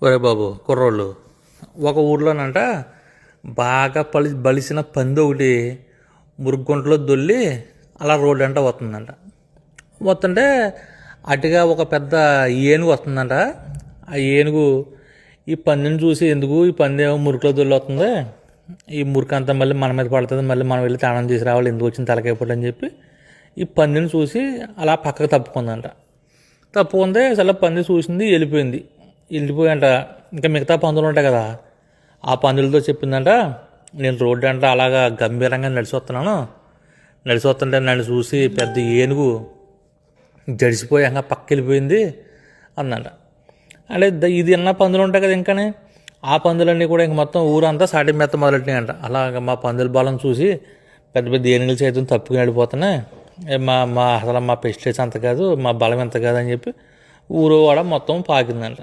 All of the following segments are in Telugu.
ఒరే బాబు కుర్రోళ్ళు, ఒక ఊర్లోనంట బాగా బలిసిన పంది ఒకటి మురుగుంటలో దొల్లి అలా రోడ్డు అంట వస్తుందంట. వస్తుంటే అటుగా ఒక పెద్ద ఏనుగు వస్తుందంట. ఆ ఏనుగు ఈ పందిని చూసి, ఎందుకు ఈ పంది ఏమో మురికిలో దొల్లి వస్తుంది, ఈ మురికి అంతా మళ్ళీ మన మీద పడుతుంది, మళ్ళీ మనం వెళ్ళి తాళం తీసుకురావాలి, ఎందుకు వచ్చింది తలకైపోయి అని చెప్పి ఈ పందిని చూసి అలా పక్కకు తప్పుకుందంట. తప్పుకుందే అసలు పంది చూసింది, వెళ్ళిపోయంట. ఇంకా మిగతా పందులు ఉంటాయి కదా, ఆ పందులతో చెప్పిందంట, నేను రోడ్డు అంట అలాగా గంభీరంగా నడిచి వస్తుంటే నన్ను చూసి పెద్ద ఏనుగు జడిసిపోయి ఇంకా పక్క వెళ్ళిపోయింది అందంట. అంటే ఇది అన్న పందులు ఉంటాయి కదా, ఇంకానే ఆ పందులన్నీ కూడా ఇంక మొత్తం ఊరంతా సాటి మెత్త మొదలెట్టినాయంట. అలాగ మా పందుల బలం చూసి పెద్ద పెద్ద ఏనుగుల చేతులు తప్పుకుని వెళ్ళిపోతున్నాయి, అసలు మా పెస్టిసైడ్స్ అంత కాదు, మా బలం ఎంత కాదు అని చెప్పి ఊరు వాడ మొత్తం పాకిందంట.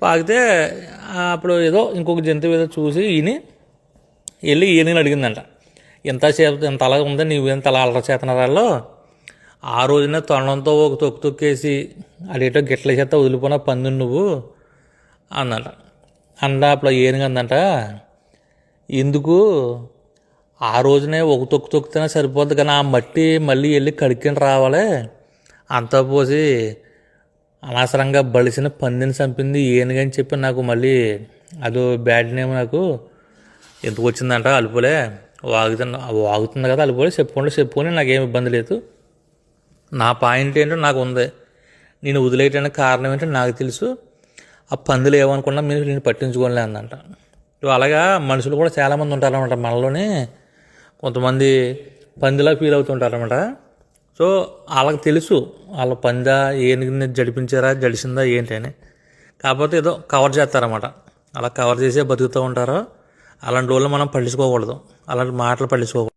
పాకితే అప్పుడు ఏదో ఇంకొక జంతువు ఏదో చూసి వెళ్ళి ఈయనని అడిగిందంట, ఇంత అలా ఉందా, నీవేంత అలా అలర చేతనారాల్లో ఆ రోజునే తొండంతో ఒక తొక్కేసి అదేటో గిట్ల చేత వదిలిపోయిన పంది నువ్వు అందంట. అప్పుడు ఏనుగు అందంట, ఎందుకు ఆ రోజునే ఒక తొక్కితేనే సరిపోద్ది, కానీ ఆ మట్టి మళ్ళీ వెళ్ళి కడుక్కొని రావాలి, అంతా పోసి అనవసరంగా బలిసిన పందిని చంపింది ఏనుగని చెప్పి నాకు మళ్ళీ అదో బ్యాడ్ నేమ్ నాకు ఎందుకు వచ్చిందంట. అలుపులే వాగుతుంది కదా, అలుపులే చెప్పుకొని నాకేం ఇబ్బంది లేదు, నా పాయింట్ ఏంటో నాకు ఉంది, నేను వదిలేయటానికి కారణం ఏంటో నాకు తెలుసు, ఆ పందులు ఏమనుకున్నా మీరు నేను పట్టించుకోలే అందంట. అలాగా మనుషులు కూడా చాలామంది ఉంటారన్నమాట, మనలోనే కొంతమంది పందిలా ఫీల్ అవుతుంటారన్నమాట. సో వాళ్ళకి తెలుసు వాళ్ళ పందా ఏనుగుని జడిసిందా ఏంటి అని, కాకపోతే ఏదో కవర్ చేస్తారన్నమాట. అలా కవర్ చేసే బతుకుతూ ఉంటారు. అలాంటి వాళ్ళు మనం పట్టించుకోకూడదు, అలాంటి మాటలు పట్టించుకోకూడదు.